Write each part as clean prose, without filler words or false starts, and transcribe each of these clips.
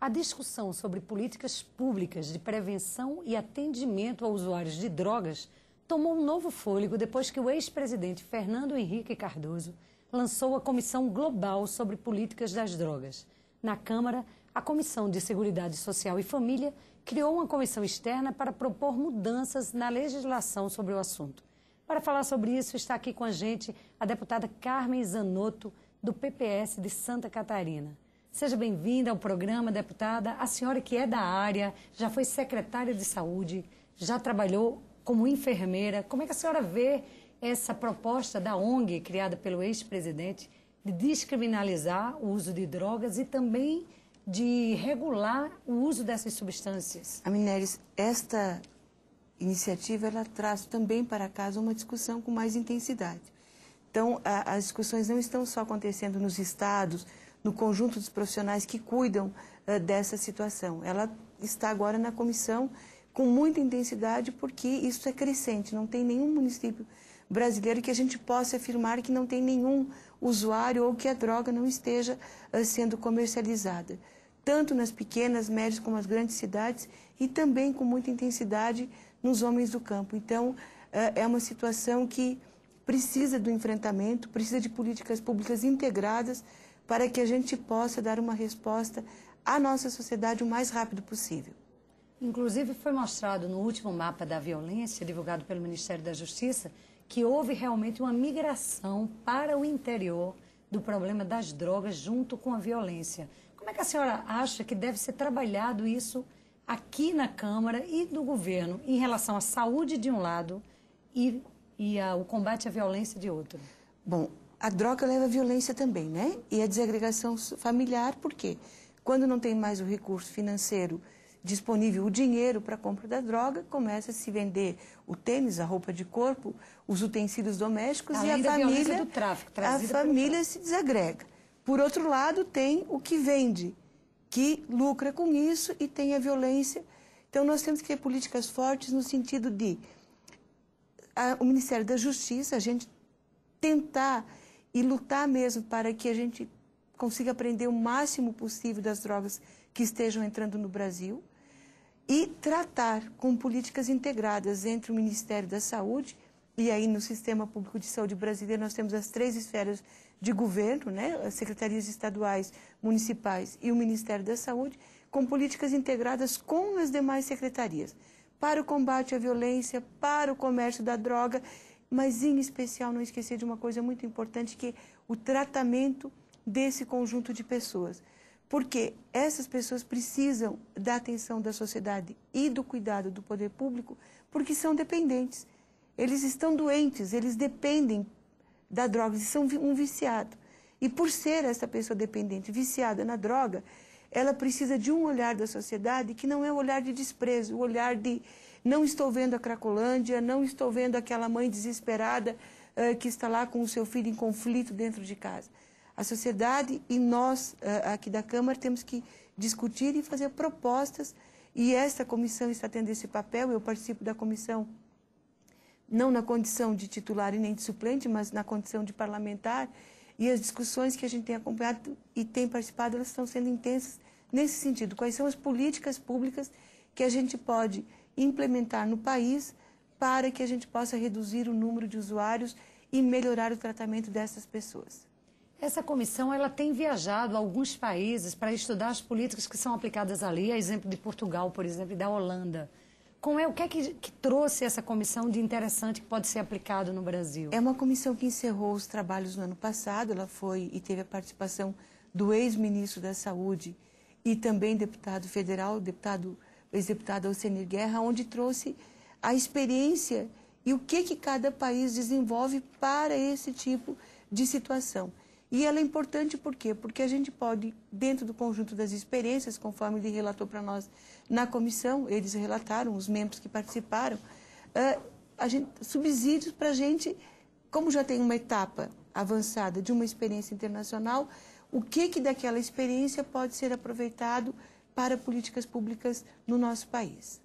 A discussão sobre políticas públicas de prevenção e atendimento a usuários de drogas tomou um novo fôlego depois que o ex-presidente Fernando Henrique Cardoso lançou a Comissão Global sobre Políticas das Drogas. Na Câmara, a Comissão de Seguridade Social e Família criou uma comissão externa para propor mudanças na legislação sobre o assunto. Para falar sobre isso, está aqui com a gente a deputada Carmen Zanotto, do PPS de Santa Catarina. Seja bem-vinda ao programa, deputada. A senhora que é da área, já foi secretária de saúde, já trabalhou como enfermeira. Como é que a senhora vê essa proposta da ONG, criada pelo ex-presidente, de descriminalizar o uso de drogas e também de regular o uso dessas substâncias? Aminelis, esta iniciativa ela traz também para casa uma discussão com mais intensidade. Então, as discussões não estão só acontecendo nos estados, no conjunto dos profissionais que cuidam dessa situação. Ela está agora na comissão com muita intensidade porque isso é crescente. Não tem nenhum município brasileiro que a gente possa afirmar que não tem nenhum usuário ou que a droga não esteja sendo comercializada. Tanto nas pequenas, médias como nas grandes cidades e também com muita intensidade nos homens do campo. Então, é uma situação que precisa do enfrentamento, precisa de políticas públicas integradas para que a gente possa dar uma resposta à nossa sociedade o mais rápido possível. Inclusive, foi mostrado no último mapa da violência, divulgado pelo Ministério da Justiça, que houve realmente uma migração para o interior do problema das drogas junto com a violência. Como é que a senhora acha que deve ser trabalhado isso aqui na Câmara e no governo em relação à saúde de um lado e o combate à violência de outro? Bom, a droga leva à violência também, né? E a desagregação familiar, por quê? Quando não tem mais o recurso financeiro disponível, o dinheiro para a compra da droga, começa a se vender o tênis, a roupa de corpo, os utensílios domésticos e a família, do tráfico, se desagrega. Por outro lado, tem o que vende, que lucra com isso e tem a violência. Então, nós temos que ter políticas fortes no sentido de o Ministério da Justiça, a gente tentar e lutar mesmo para que a gente consiga prender o máximo possível das drogas que estejam entrando no Brasil e tratar com políticas integradas entre o Ministério da Saúde e aí no Sistema Público de Saúde brasileiro nós temos as 3 esferas de governo, né, as secretarias estaduais, municipais e o Ministério da Saúde, com políticas integradas com as demais secretarias, para o combate à violência, para o comércio da droga, mas em especial não esquecer de uma coisa muito importante, que é o tratamento desse conjunto de pessoas. Porque essas pessoas precisam da atenção da sociedade e do cuidado do poder público, porque são dependentes. Eles estão doentes, eles dependem da droga, eles são um viciado. E por ser essa pessoa dependente, viciada na droga, ela precisa de um olhar da sociedade que não é o olhar de desprezo, o olhar de não estou vendo a Cracolândia, não estou vendo aquela mãe desesperada que está lá com o seu filho em conflito dentro de casa. A sociedade e nós, aqui da Câmara, temos que discutir e fazer propostas, e esta comissão está tendo esse papel. Eu participo da comissão não na condição de titular e nem de suplente, mas na condição de parlamentar, e as discussões que a gente tem acompanhado e tem participado, elas estão sendo intensas nesse sentido. Quais são as políticas públicas que a gente pode implementar no país para que a gente possa reduzir o número de usuários e melhorar o tratamento dessas pessoas? Essa comissão ela tem viajado a alguns países para estudar as políticas que são aplicadas ali, a exemplo de Portugal, por exemplo, e da Holanda. O que é que trouxe essa comissão de interessante que pode ser aplicado no Brasil? É uma comissão que encerrou os trabalhos no ano passado, ela foi e teve a participação do ex-ministro da Saúde e também deputado federal, ex-deputado Alcenir Guerra, onde trouxe a experiência e o que cada país desenvolve para esse tipo de situação. E ela é importante por quê? Porque a gente pode, dentro do conjunto das experiências, conforme ele relatou para nós na comissão, eles relataram, os membros que participaram, subsídios para a gente, como já tem uma etapa avançada de uma experiência internacional, o que daquela experiência pode ser aproveitado para políticas públicas no nosso país.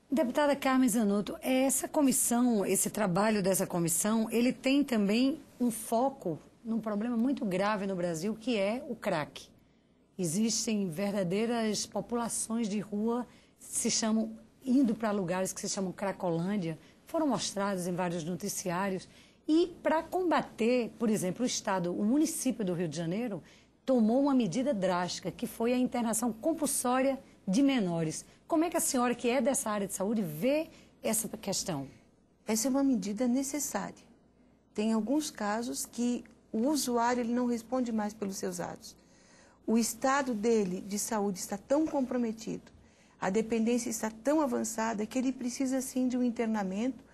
Deputada Carmen Zanotto, essa comissão, esse trabalho dessa comissão, ele tem também um foco num problema muito grave no Brasil, que é o crack. Existem verdadeiras populações de rua, indo para lugares que se chamam Cracolândia, foram mostrados em vários noticiários. E para combater, por exemplo, o município do Rio de Janeiro tomou uma medida drástica, que foi a internação compulsória de menores. Como é que a senhora, que é dessa área de saúde, vê essa questão? Essa é uma medida necessária. Tem alguns casos que o usuário ele não responde mais pelos seus atos. O estado dele de saúde está tão comprometido, a dependência está tão avançada que ele precisa sim de um internamento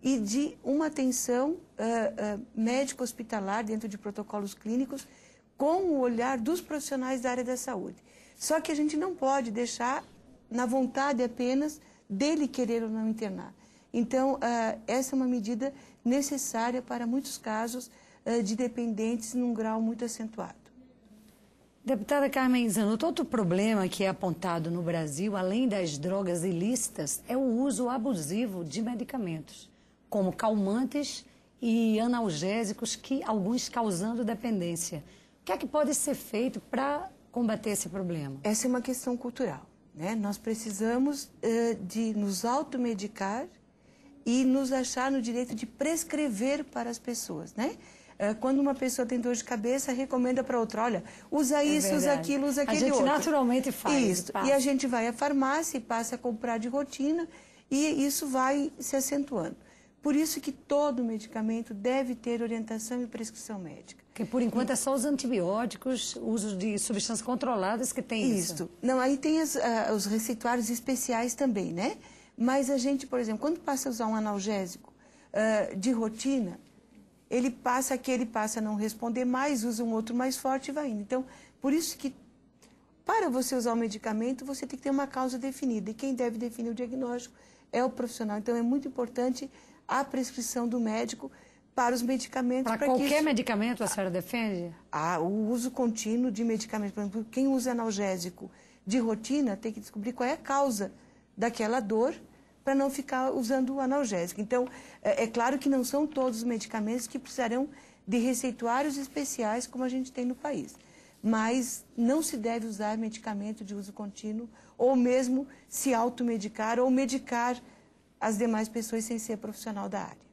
e de uma atenção médico-hospitalar dentro de protocolos clínicos com o olhar dos profissionais da área da saúde. Só que a gente não pode deixar na vontade apenas dele querer ou não internar. Então, essa é uma medida necessária para muitos casos de dependentes num grau muito acentuado. Deputada Carmen Zanotto, outro problema que é apontado no Brasil, além das drogas ilícitas, é o uso abusivo de medicamentos, como calmantes e analgésicos, alguns causando dependência. O que é que pode ser feito para combater esse problema? Essa é uma questão cultural, né? Nós precisamos de nos automedicar e nos achar no direito de prescrever para as pessoas, né? Quando uma pessoa tem dor de cabeça, recomenda para outra, olha, usa isso, usa aquilo, usa aquele outro. A gente naturalmente faz. Isso. E a gente vai à farmácia e passa a comprar de rotina e isso vai se acentuando. Por isso que todo medicamento deve ter orientação e prescrição médica. Porque, por enquanto, é só os antibióticos, uso de substâncias controladas que tem isso. Não, aí tem os receituários especiais também, né? Mas a gente, por exemplo, quando passa a usar um analgésico de rotina, ele passa a não responder mais, usa um outro mais forte e vai indo. Então, por isso que, para você usar o medicamento, você tem que ter uma causa definida. E quem deve definir o diagnóstico é o profissional. Então, é muito importante a prescrição do médico para os medicamentos. Para qualquer medicamento a senhora defende? O uso contínuo de medicamentos. Por exemplo, quem usa analgésico de rotina tem que descobrir qual é a causa daquela dor para não ficar usando o analgésico. Então, é claro que não são todos os medicamentos que precisarão de receituários especiais como a gente tem no país. Mas não se deve usar medicamento de uso contínuo ou mesmo se automedicar ou medicar as demais pessoas sem ser profissional da área.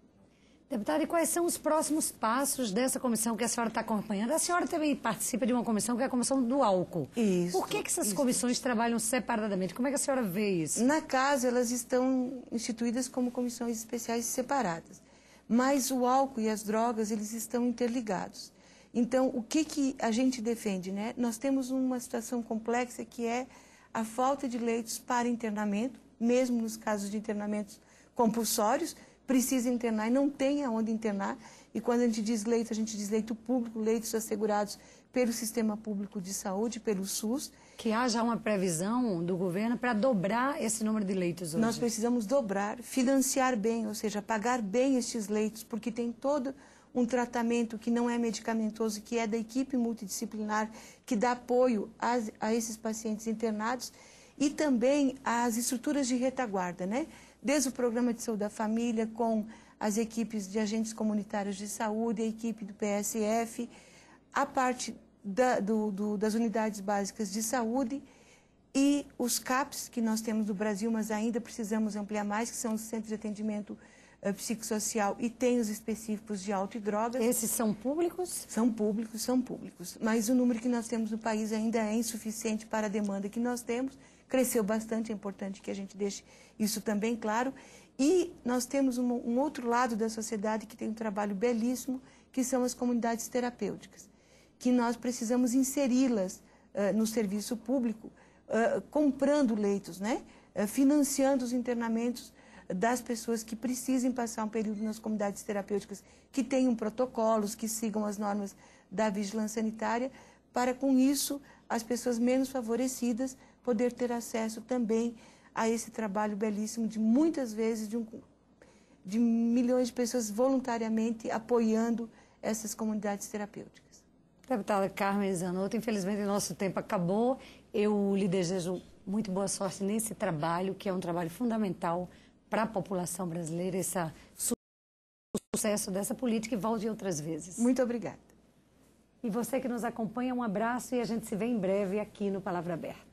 Deputada, e quais são os próximos passos dessa comissão que a senhora está acompanhando? A senhora também participa de uma comissão que é a comissão do álcool. Isso. Por que essas comissões trabalham separadamente? Como é que a senhora vê isso? Na casa, elas estão instituídas como comissões especiais separadas. Mas o álcool e as drogas, eles estão interligados. Então, o que a gente defende, né? Nós temos uma situação complexa que é a falta de leitos para internamento, mesmo nos casos de internamentos compulsórios, precisa internar e não tem aonde internar. E quando a gente diz leito público, leitos assegurados pelo Sistema Público de Saúde, pelo SUS. Que haja uma previsão do governo para dobrar esse número de leitos hoje. Nós precisamos dobrar, financiar bem, ou seja, pagar bem estes leitos, porque tem todo um tratamento que não é medicamentoso, que é da equipe multidisciplinar, que dá apoio a esses pacientes internados, e também as estruturas de retaguarda, né? Desde o Programa de Saúde da Família, com as equipes de agentes comunitários de saúde, a equipe do PSF, a parte das unidades básicas de saúde e os CAPs que nós temos no Brasil, mas ainda precisamos ampliar mais, que são os centros de atendimento psicossocial e tem os específicos de álcool e drogas. Esses são públicos? São públicos. Mas o número que nós temos no país ainda é insuficiente para a demanda que nós temos. Cresceu bastante, é importante que a gente deixe isso também claro. E nós temos um outro lado da sociedade que tem um trabalho belíssimo, que são as comunidades terapêuticas, que nós precisamos inseri-las no serviço público, comprando leitos, né? Financiando os internamentos das pessoas que precisem passar um período nas comunidades terapêuticas, que tenham protocolos, que sigam as normas da vigilância sanitária, para com isso as pessoas menos favorecidas poder ter acesso também a esse trabalho belíssimo de muitas vezes de milhões de pessoas voluntariamente apoiando essas comunidades terapêuticas. Deputada Carmen Zanotto, infelizmente o nosso tempo acabou. Eu lhe desejo muito boa sorte nesse trabalho, que é um trabalho fundamental para a população brasileira, esse sucesso dessa política, e volte outras vezes. Muito obrigada. E você que nos acompanha, um abraço e a gente se vê em breve aqui no Palavra Aberta.